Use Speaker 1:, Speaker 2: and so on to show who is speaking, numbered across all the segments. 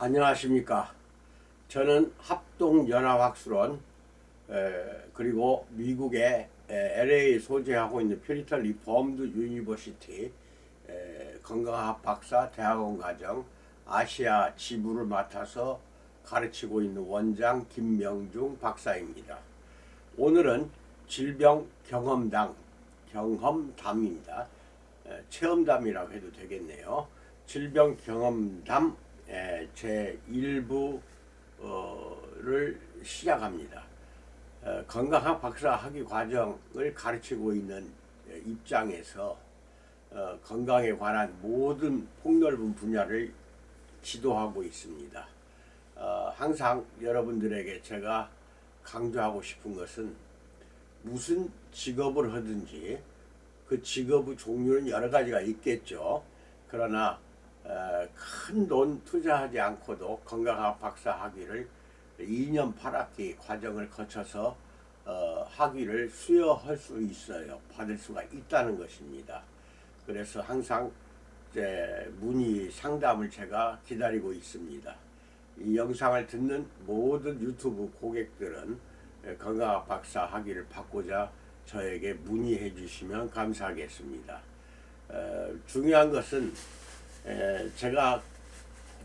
Speaker 1: 안녕하십니까. 저는 합동연합학술원 그리고 미국의 LA 소재하고 있는 퓨리턴 리폼드 유니버시티 건강학 박사 대학원 과정 아시아 지부를 맡아서 가르치고 있는 원장 김명중 박사입니다. 오늘은 질병 경험담입니다. 체험담이라고 해도 되겠네요. 질병 경험담 제 1부를 시작합니다. 건강학 박사 학위 과정을 가르치고 있는 입장에서 건강에 관한 모든 폭넓은 분야를 지도하고 있습니다. 항상 여러분들에게 제가 강조하고 싶은 것은 무슨 직업을 하든지 그 직업의 종류는 여러 가지가 있겠죠. 그러나 큰 돈 투자하지 않고도 건강학 박사 학위를 2년 8학기 과정을 거쳐서 학위를 수여할 수 있어요. 받을 수가 있다는 것입니다. 그래서 항상 문의 상담을 제가 기다리고 있습니다. 이 영상을 듣는 모든 유튜브 고객들은 건강학 박사 학위를 받고자 저에게 문의해 주시면 감사하겠습니다. 중요한 것은 제가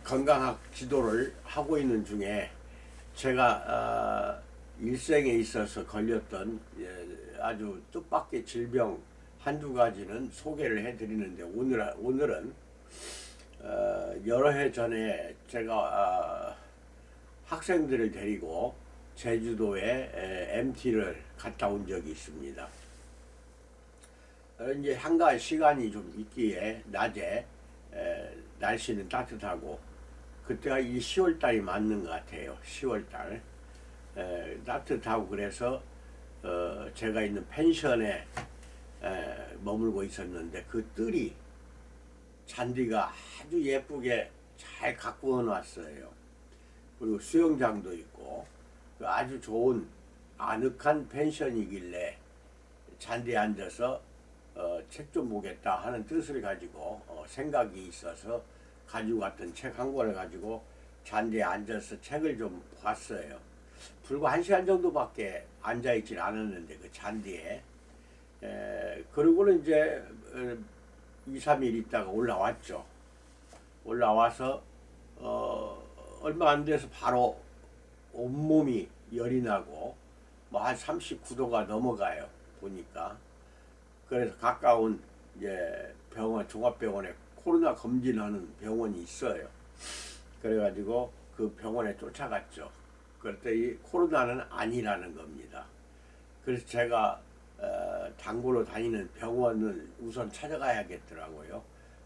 Speaker 1: 건강학 지도를 하고 있는 중에 제가 일생에 있어서 걸렸던 아주 뜻밖의 질병 한두 가지는 소개를 해드리는데 오늘은 여러 해 전에 제가 학생들을 데리고 제주도에 MT를 갔다 온 적이 있습니다. 이제 한가할 시간이 좀 있기에 낮에 날씨는 따뜻하고 그때가 이 10월 달이 맞는 것 같아요. 10월 달 따뜻하고 그래서 제가 있는 펜션에 머물고 있었는데 그 뜰이 잔디가 아주 예쁘게 잘 가꾸어 놨어요. 그리고 수영장도 있고 아주 좋은 아늑한 펜션이길래 잔디에 앉아서 책 좀 보겠다 하는 뜻을 가지고 생각이 있어서 가지고 왔던 책 한 권을 가지고 잔디에 앉아서 책을 좀 봤어요. 불과 1시간 정도밖에 앉아있질 않았는데 그 잔디에 그리고는 이제 2, 3일 있다가 올라왔죠. 올라와서 얼마 안 돼서 바로 온몸이 열이 나고 뭐 한 39도가 넘어가요. 보니까. 그래서 가까운 이제 병원, 종합병원에 코로나 검진하는 병원이 있어요. 그래가지고 그 병원에 쫓아갔죠. 그랬더니 코로나는 아니라는 겁니다. 그래서 제가 단골로 다니는 병원을 우선 찾아가야겠더라고요.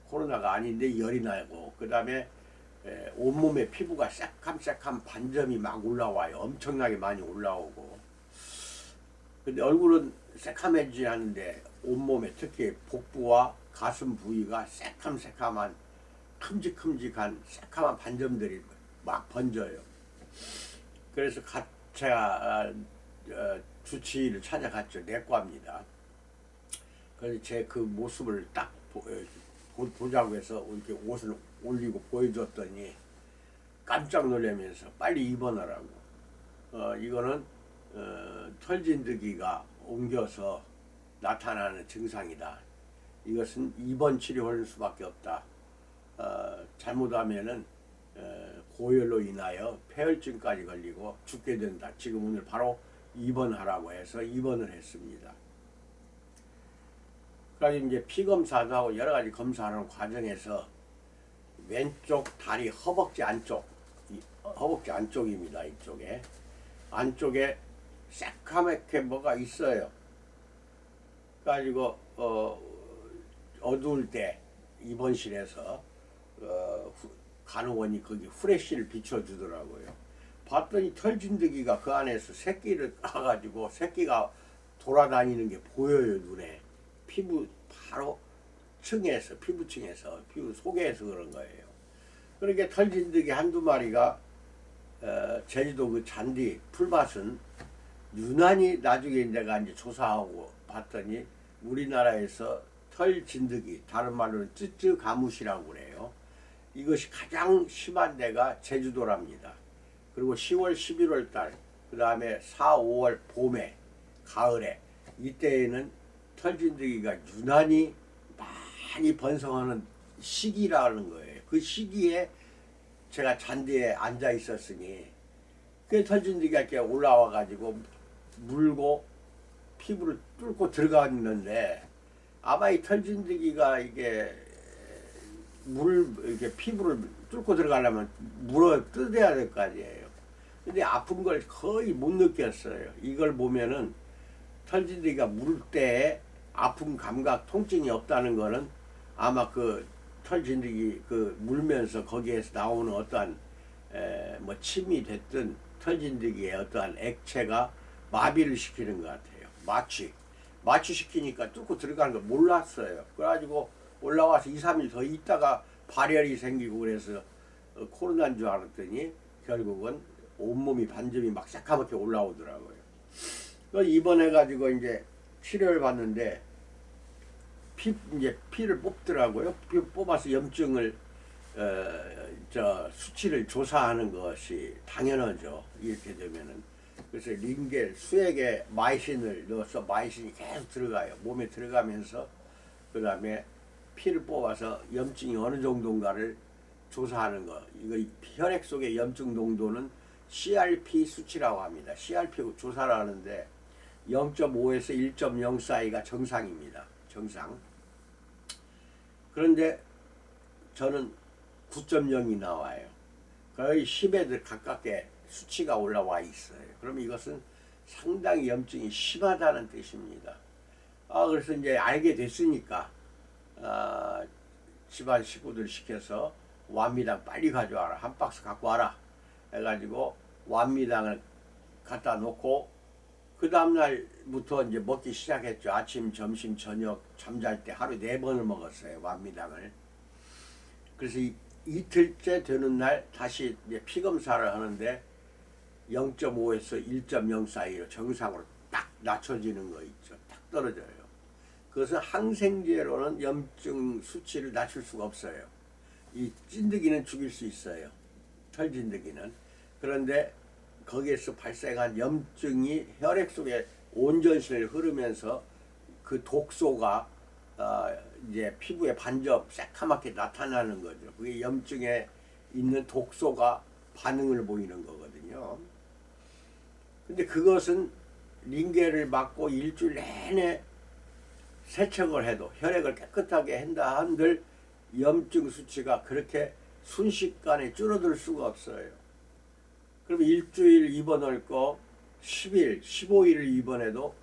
Speaker 1: 코로나가 아닌데 열이 나고 그 다음에 온몸에 피부가 새캄새캄 반점이 막 올라와요. 엄청나게 많이 올라오고. 근데 얼굴은 새카매지지 않는데 온몸에 특히 복부와 가슴 부위가 새캄새캄한 큼직큼직한 새카만 반점들이 막 번져요. 그래서 제가 주치의를 찾아갔죠. 내과입니다. 그래서 제 그 모습을 딱 보자고 해서 이렇게 옷을 올리고 보여줬더니 깜짝 놀라면서 빨리 입원하라고. 이거는 털진드기가 옮겨서 나타나는 증상이다. 이것은 입원 치료할 수밖에 없다. 잘못하면은 고열로 인하여 폐혈증까지 걸리고 죽게 된다. 지금 오늘 바로 입원하라고 해서 입원을 했습니다. 그래서 이제 피 검사도 하고 여러 가지 검사하는 과정에서 왼쪽 다리 허벅지 안쪽입니다. 이쪽에 안쪽에 새카맣게 뭐가 있어요. 그래가지고 어두울 때 입원실에서 간호원이 거기 후레쉬를 비춰주더라고요. 봤더니 털진드기가 그 안에서 새끼를 까가지고 새끼가 돌아다니는 게 보여요. 눈에. 피부 바로 피부층에서 피부 속에서 그런 거예요. 그러니까 털진드기 한두 마리가 제주도 그 잔디 풀밭은 유난히 나중에 내가 이제 조사하고 봤더니 우리나라에서 털진드기, 다른 말로는 쯔쯔가무시라고 그래요. 이것이 가장 심한 데가 제주도랍니다. 그리고 10월, 11월 달, 그 다음에 4, 5월 봄에, 가을에 이때에는 털진드기가 유난히 많이 번성하는 시기라는 거예요. 그 시기에 제가 잔디에 앉아 있었으니 그 털진드기가 이렇게 올라와 가지고 물고 피부를 뚫고 들어갔는데 아마 이 털진드기가 이게 이렇게 피부를 뚫고 들어가려면 물어 뜯어야 될 거 아니에요. 근데 아픈 걸 거의 못 느꼈어요. 이걸 보면은 털진드기가 물 때 아픈 감각, 통증이 없다는 거는 아마 그 털진드기 그 물면서 거기에서 나오는 어떠한 뭐 침이 됐든 털진드기의 어떠한 액체가 마비를 시키는 것 같아요. 마취시키니까 뚫고 들어가는 거 몰랐어요. 그래가지고 올라와서 2, 3일 더 있다가 발열이 생기고 그래서 코로나인 줄 알았더니 결국은 온몸이 반점이 막 새카맣게 올라오더라고요. 입원해가지고 이제 치료를 받는데 이제 피를 뽑더라고요. 피 뽑아서 염증을 수치를 조사하는 것이 당연하죠. 이렇게 되면은. 그래서 링겔 수액에 마이신을 넣어서 마이신이 계속 들어가요. 몸에 들어가면서 그 다음에 피를 뽑아서 염증이 어느 정도인가를 조사하는 거. 이거 혈액 속의 염증 농도는 CRP 수치라고 합니다. CRP 조사를 하는데 0.5에서 1.0 사이가 정상입니다. 정상. 그런데 저는 9.0이 나와요. 거의 10에 가깝게 수치가 올라와 있어요. 그러면 이것은 상당히 염증이 심하다는 뜻입니다. 그래서 이제 알게 됐으니까 집안 식구들 시켜서 완미당 빨리 가져와라. 한 박스 갖고 와라. 해가지고 완미당을 갖다 놓고 그 다음날부터 이제 먹기 시작했죠. 아침, 점심, 저녁 잠잘 때 하루 4번을 먹었어요. 완미당을. 그래서 이틀째 되는 날 다시 이제 피검사를 하는데 0.5에서 1.0 사이로 정상으로 딱 낮춰지는 거 있죠. 딱 떨어져요. 그것은 항생제로는 염증 수치를 낮출 수가 없어요. 이 찐득이는 죽일 수 있어요. 털진드기는. 그런데 거기에서 발생한 염증이 혈액 속에 온 전신을 흐르면서 그 독소가 이제 피부에 반점 새카맣게 나타나는 거죠. 그게 염증에 있는 독소가 반응을 보이는 거거든요. 근데 그것은 링겔을 맞고 일주일 내내 세척을 해도 혈액을 깨끗하게 한다 한들 염증 수치가 그렇게 순식간에 줄어들 수가 없어요. 그럼 일주일 입원할 거 10일, 15일을 입원해도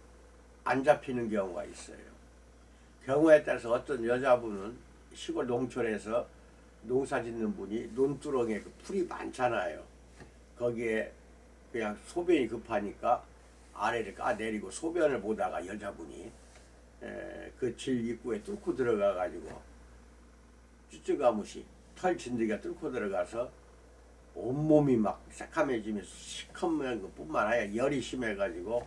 Speaker 1: 안 잡히는 경우가 있어요. 경우에 따라서 어떤 여자분은 시골 농촌에서 농사 짓는 분이 논두렁에 그 풀이 많잖아요. 거기에 그냥 소변이 급하니까 아래를 까내리고 소변을 보다가 여자분이 그 질 입구에 뚫고 들어가 가지고 쭈쭈가무시 털진드기가 뚫고 들어가서 온몸이 막 새카매지면서 시커먼 것뿐만 아니라 열이 심해가지고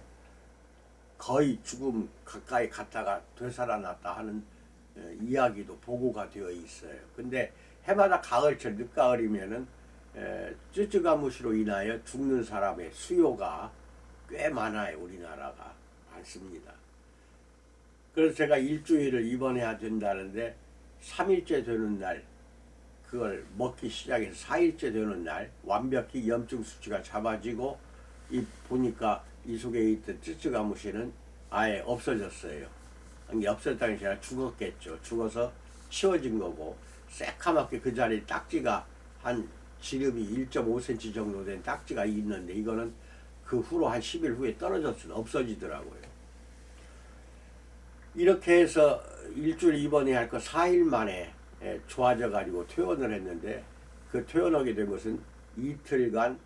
Speaker 1: 거의 죽음 가까이 갔다가 되살아났다 하는 이야기도 보고가 되어 있어요. 근데 해마다 가을철 늦가을이면은 쯔쯔가무시로 인하여 죽는 사람의 수요가 꽤 많아요. 우리나라가 많습니다. 그래서 제가 일주일을 입원해야 된다는데 3일째 되는 날 그걸 먹기 시작해서 4일째 되는 날 완벽히 염증 수치가 잡아지고 보니까 이 속에 있던 쯔쯔가무시는 아예 없어졌어요. 이게 없어졌다는 게 제가 죽었겠죠. 죽어서 치워진 거고 새카맣게 그 자리에 딱지가 한 지름이 1.5cm 정도 된 딱지가 있는데 이거는 그 후로 한 10일 후에 떨어졌어 없어지더라고요. 이렇게 해서 일주일 입원해야 할 거 4일 만에 좋아져 가지고 퇴원을 했는데 그 퇴원하게 된 것은 이틀간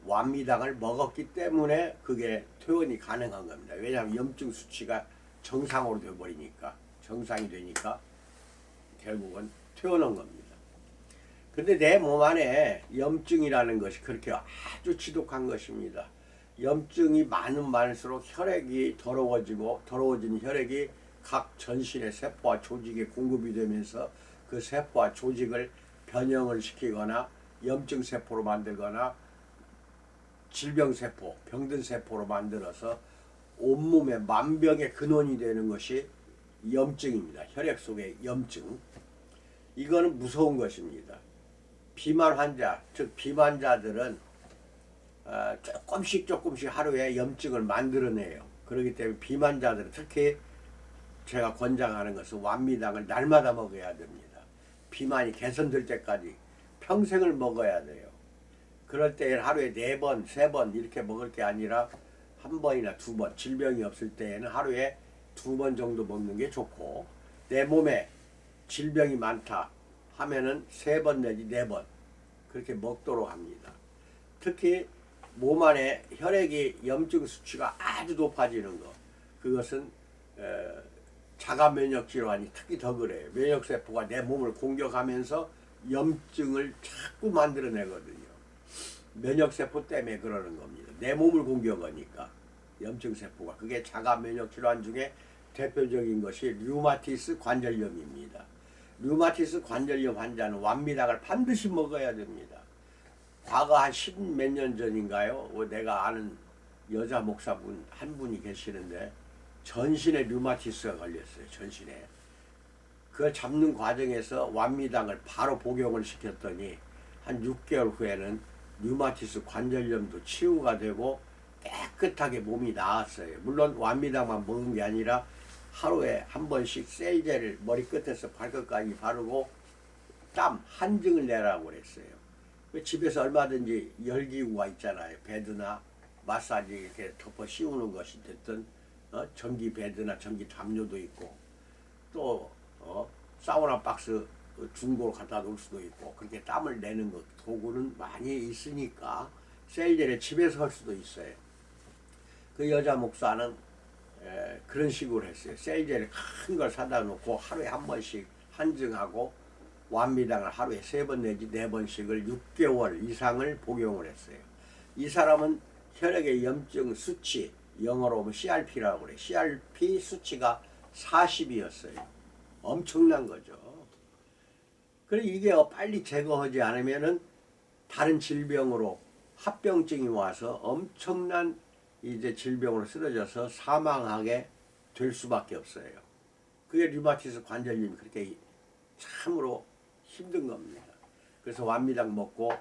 Speaker 1: 완미당을 먹었기 때문에 그게 퇴원이 가능한 겁니다. 왜냐하면 염증 수치가 정상으로 되어버리니까 정상이 되니까 결국은 퇴원한 겁니다. 근데 내 몸 안에 염증이라는 것이 그렇게 아주 지독한 것입니다. 염증이 많을수록 혈액이 더러워진 혈액이 각 전신의 세포와 조직에 공급이 되면서 그 세포와 조직을 변형을 시키거나 염증 세포로 만들거나 질병 세포, 병든 세포로 만들어서 온몸에 만병의 근원이 되는 것이 염증입니다. 혈액 속의 염증. 이거는 무서운 것입니다. 비만 환자, 즉 비만자들은 조금씩 하루에 염증을 만들어내요. 그렇기 때문에 비만자들은 특히 제가 권장하는 것은 완미당을 날마다 먹어야 됩니다. 비만이 개선될 때까지 평생을 먹어야 돼요. 그럴 때 하루에 4번, 3번 이렇게 먹을 게 아니라 한 번이나 2번, 질병이 없을 때에는 하루에 2번 정도 먹는 게 좋고, 내 몸에 질병이 많다 하면은 3번 내지 4번 그렇게 먹도록 합니다. 특히 몸 안에 혈액이 염증 수치가 아주 높아지는 것, 그것은 자가 면역 질환이 특히 더 그래요. 면역세포가 내 몸을 공격하면서 염증을 자꾸 만들어내거든요. 면역세포 때문에 그러는 겁니다. 내 몸을 공격하니까 염증세포가. 그게 자가 면역 질환 중에 대표적인 것이 류마티스 관절염입니다. 류마티스 관절염 환자는 완미닭을 반드시 먹어야 됩니다. 과거 한 10몇 년 전인가요? 내가 아는 여자 목사분 한 분이 계시는데 전신에 류마티스가 걸렸어요. 전신에. 그걸 잡는 과정에서 완미닭을 바로 복용을 시켰더니 한 6개월 후에는 류마티스 관절염도 치유가 되고 깨끗하게 몸이 나았어요. 물론 완미닭만 먹은 게 아니라 하루에 한 번씩 셀젤을 머리끝에서 발끝까지 바르고 땀, 한증을 내라고 그랬어요. 집에서 얼마든지 열기구가 있잖아요. 베드나 마사지 이렇게 덮어 씌우는 것이 됐든 전기 베드나 전기 담요도 있고 또 사우나 박스 중고로 갖다 놓을 수도 있고 그렇게 땀을 내는 것 도구는 많이 있으니까 셀젤에 집에서 할 수도 있어요. 그 여자 목사는 그런 식으로 했어요. 셀젤을 큰 걸 사다 놓고 하루에 한 번씩 한증하고 완미당을 하루에 3번 내지 4번씩을 6개월 이상을 복용을 했어요. 이 사람은 혈액의 염증 수치, 영어로 보면 CRP라고 그래요. CRP 수치가 40이었어요. 엄청난 거죠. 그래 이게 빨리 제거하지 않으면은 다른 질병으로 합병증이 와서 엄청난 이제 질병으로 쓰러져서 사망하게 될 수밖에 없어요. 그게 류마티스 관절염이 그렇게 참으로 힘든 겁니다. 그래서 완미당 먹고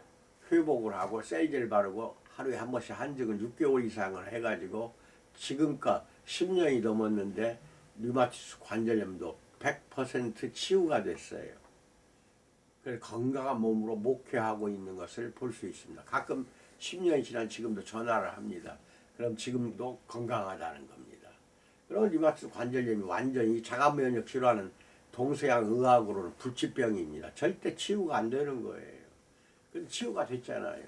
Speaker 1: 회복을 하고 셀젤 바르고 하루에 한 번씩 한증을 6개월 이상을 해가지고 지금껏 10년이 넘었는데 류마티스 관절염도 100% 치유가 됐어요. 그래서 건강한 몸으로 목회하고 있는 것을 볼 수 있습니다. 가끔 10년이 지난 지금도 전화를 합니다. 그럼 지금도 건강하다는 겁니다. 그럼 류마티스 관절염이 완전히 자가면역 질환은 동서양 의학으로는 불치병입니다. 절대 치유가 안 되는 거예요. 근데 치유가 됐잖아요.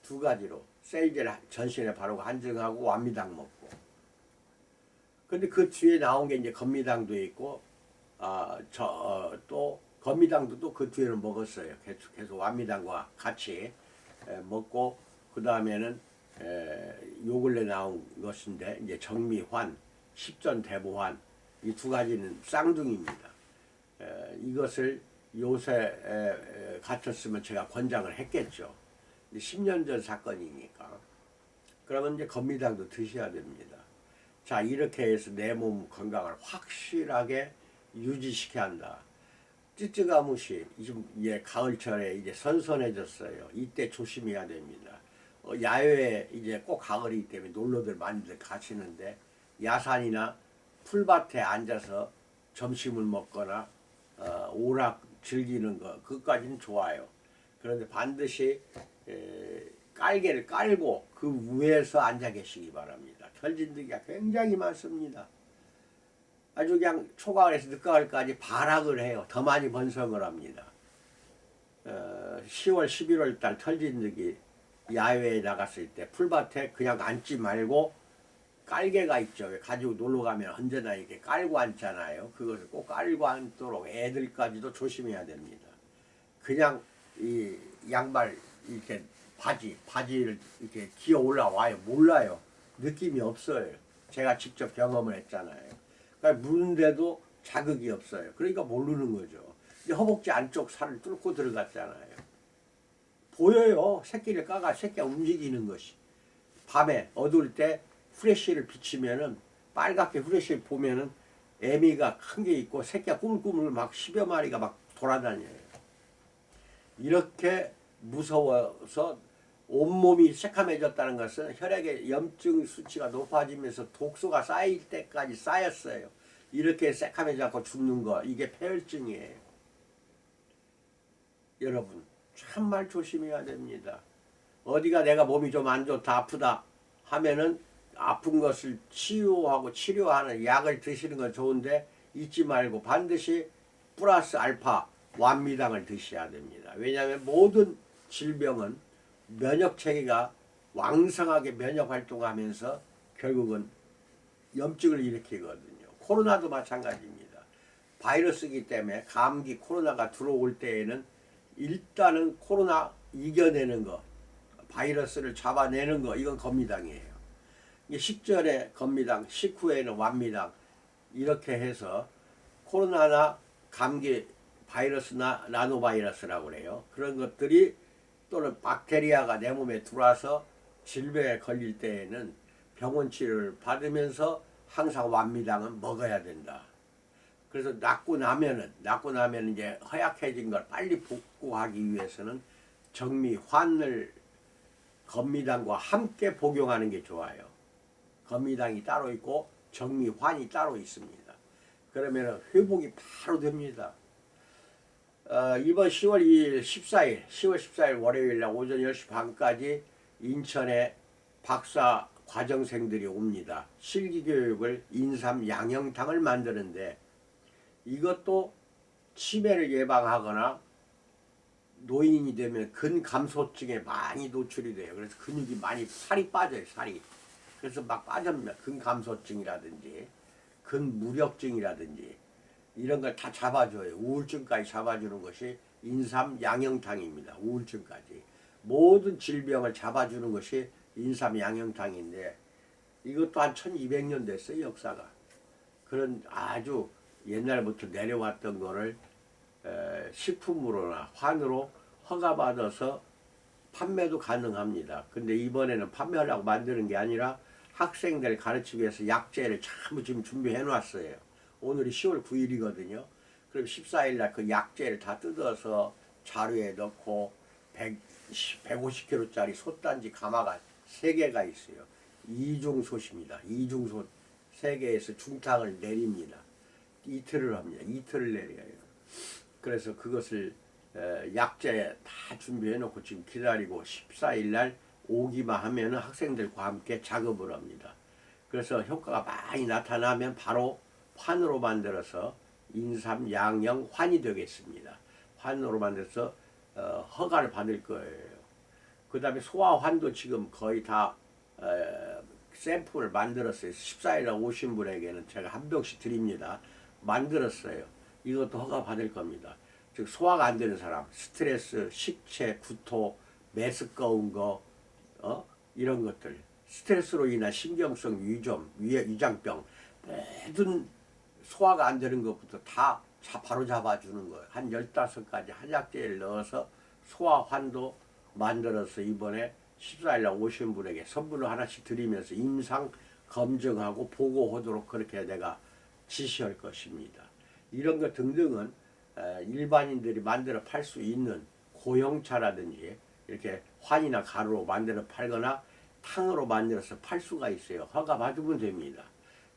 Speaker 1: 2가지로 셀젤 전신에 바르고 한증하고 완미당 먹고. 근데 그 뒤에 나온 게 이제 건미당도 있고 또 건미당도 또 그 뒤에는 먹었어요. 계속 완미당과 같이 먹고 그 다음에는 요 근래 나온 것인데 이제 정미환, 십전대보환 이 2가지는 쌍둥이입니다. 이것을 요새 같았으면 제가 권장을 했겠죠. 10년 전 사건이니까. 그러면 이제 건미당도 드셔야 됩니다. 자, 이렇게 해서 내 몸 건강을 확실하게 유지시켜야 한다. 찌찌가무시 이제 가을철에 이제 선선해졌어요. 이때 조심해야 됩니다. 야외에 이제 꼭 가을이기 때문에 놀러들 많이들 가시는데 야산이나 풀밭에 앉아서 점심을 먹거나 오락 즐기는 거 그것까지는 좋아요. 그런데 반드시 깔개를 깔고 그 위에서 앉아 계시기 바랍니다. 털진드기가 굉장히 많습니다. 아주 그냥 초가을에서 늦가을까지 발악을 해요. 더 많이 번성을 합니다. 10월 11월 달 털진드기 야외에 나갔을 때 풀밭에 그냥 앉지 말고 깔개가 있죠. 가지고 놀러 가면 언제나 이렇게 깔고 앉잖아요. 그것을 꼭 깔고 앉도록 애들까지도 조심해야 됩니다. 그냥 이 양말 이렇게 바지를 이렇게 기어 올라와요. 몰라요. 느낌이 없어요. 제가 직접 경험을 했잖아요. 그러니까 무는데도 자극이 없어요. 그러니까 모르는 거죠. 이제 허벅지 안쪽 살을 뚫고 들어갔잖아요. 보여요. 새끼를 까가 새끼가 움직이는 것이. 밤에 어두울 때 후레쉬를 비치면은 빨갛게 후레쉬를 보면은 애미가 큰 게 있고 새끼가 꾸물꾸물 막 10여 마리가 막 돌아다녀요. 이렇게 무서워서 온몸이 새카매졌다는 것은 혈액의 염증 수치가 높아지면서 독소가 쌓일 때까지 쌓였어요. 이렇게 새카매져서 죽는 거, 이게 폐혈증이에요. 여러분 참말 조심해야 됩니다. 어디가 내가 몸이 좀 안 좋다 아프다 하면은 아픈 것을 치유하고 치료하는 약을 드시는 건 좋은데 잊지 말고 반드시 플러스 알파 완미당을 드셔야 됩니다. 왜냐하면 모든 질병은 면역체계가 왕성하게 면역 활동하면서 결국은 염증을 일으키거든요. 코로나도 마찬가지입니다. 바이러스이기 때문에 감기 코로나가 들어올 때에는 일단은 코로나 이겨내는 거, 바이러스를 잡아내는 거, 이건 건미당이에요. 식전에 건미당, 식후에는 완미당, 이렇게 해서 코로나나 감기 바이러스나 나노바이러스라고 그래요. 그런 것들이 또는 박테리아가 내 몸에 들어와서 질병에 걸릴 때에는 병원 치료를 받으면서 항상 완미당은 먹어야 된다. 그래서 낫고 나면은 이제 허약해진 걸 빨리 복구하기 위해서는 정미, 환을 건미당과 함께 복용하는 게 좋아요. 건미당이 따로 있고 정미, 환이 따로 있습니다. 그러면 회복이 바로 됩니다. 이번 10월 2일, 10월 14일 월요일 날 오전 10시 반까지 인천에 박사 과정생들이 옵니다. 실기교육을 인삼 양형탕을 만드는데 이것도 치매를 예방하거나 노인이 되면 근감소증에 많이 노출이 돼요. 그래서 근육이 많이 살이 빠져요. 살이. 그래서 막 빠집니다. 근감소증이라든지 근무력증이라든지 이런 걸 다 잡아줘요. 우울증까지 잡아주는 것이 인삼 양형탕입니다. 우울증까지. 모든 질병을 잡아주는 것이 인삼 양형탕인데 이것도 한 1200년 됐어요. 역사가. 그런 아주 옛날부터 내려왔던 거를 식품으로나 환으로 허가받아서 판매도 가능합니다. 근데 이번에는 판매하려고 만드는 게 아니라 학생들 가르치기 위해서 약재를 전부 지금 준비해 놨어요. 오늘이 10월 9일이거든요. 그럼 14일 날 그 약재를 다 뜯어서 자루에 넣고 150kg짜리 솥단지 가마가 3개가 있어요. 이중솥입니다. 이중솥 3개에서 중탕을 내립니다. 이틀을 합니다. 이틀을 내려요. 그래서 그것을 약재 다 준비해 놓고 지금 기다리고 14일 날 오기만 하면 학생들과 함께 작업을 합니다. 그래서 효과가 많이 나타나면 바로 환으로 만들어서 인삼 양형 환이 되겠습니다. 환으로 만들어서 허가를 받을 거예요. 그 다음에 소화환도 지금 거의 다 샘플을 만들었어요. 14일날 오신 분에게는 제가 한 병씩 드립니다. 만들었어요. 이것도 허가 받을 겁니다. 즉 소화가 안 되는 사람, 스트레스, 식체, 구토, 메스꺼운 거, 이런 것들, 스트레스로 인한 신경성 위장병, 모든 소화가 안 되는 것부터 다 바로 잡아주는 거예요. 한 15가지 한약재를 넣어서 소화환도 만들어서 이번에 14일날 오신 분에게 선물로 하나씩 드리면서 임상 검증하고 보고하도록 그렇게 내가 지시할 것입니다. 이런 것 등등은 일반인들이 만들어 팔 수 있는 고형차라든지 이렇게 환이나 가루로 만들어 팔거나 탕으로 만들어서 팔 수가 있어요. 허가 받으면 됩니다.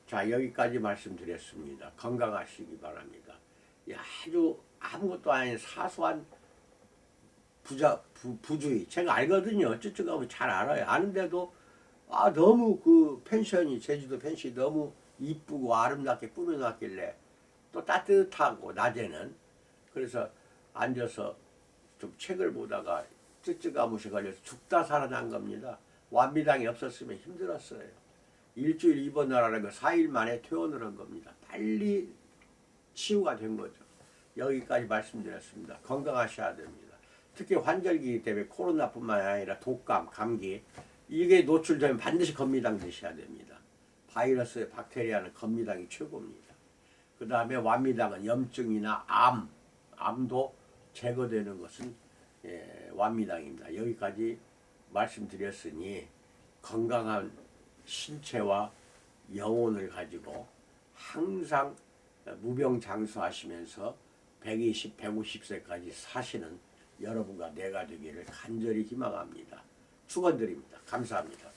Speaker 1: 자, 여기까지 말씀드렸습니다. 건강하시기 바랍니다. 아주 아무것도 아닌 사소한 부주의 제가 알거든요. ጭጭ하고 잘 알아요. 아는데도 너무 그 펜션이 제주도 펜션이 너무 이쁘고 아름답게 꾸며놨길래 또 따뜻하고 낮에는 그래서 앉아서 좀 책을 보다가 ጭጭ가무시 걸려서 죽다 살아난 겁니다. 완미당이 없었으면 힘들었어요. 일주일 입원하라는 거 4일 만에 퇴원을 한 겁니다. 빨리 치유가 된 거죠. 여기까지 말씀드렸습니다. 건강하셔야 됩니다. 특히 환절기이기 때문에 코로나뿐만 아니라 독감, 감기 이게 노출되면 반드시 건미당 드셔야 됩니다. 바이러스, 박테리아는 건미당이 최고입니다. 그 다음에 완미당은 염증이나 암 암도 제거되는 것은 완미당입니다. 여기까지 말씀드렸으니 건강한 신체와 영혼을 가지고 항상 무병장수하시면서 120, 150세까지 사시는 여러분과 내가 되기를 간절히 희망합니다. 축원드립니다. 감사합니다.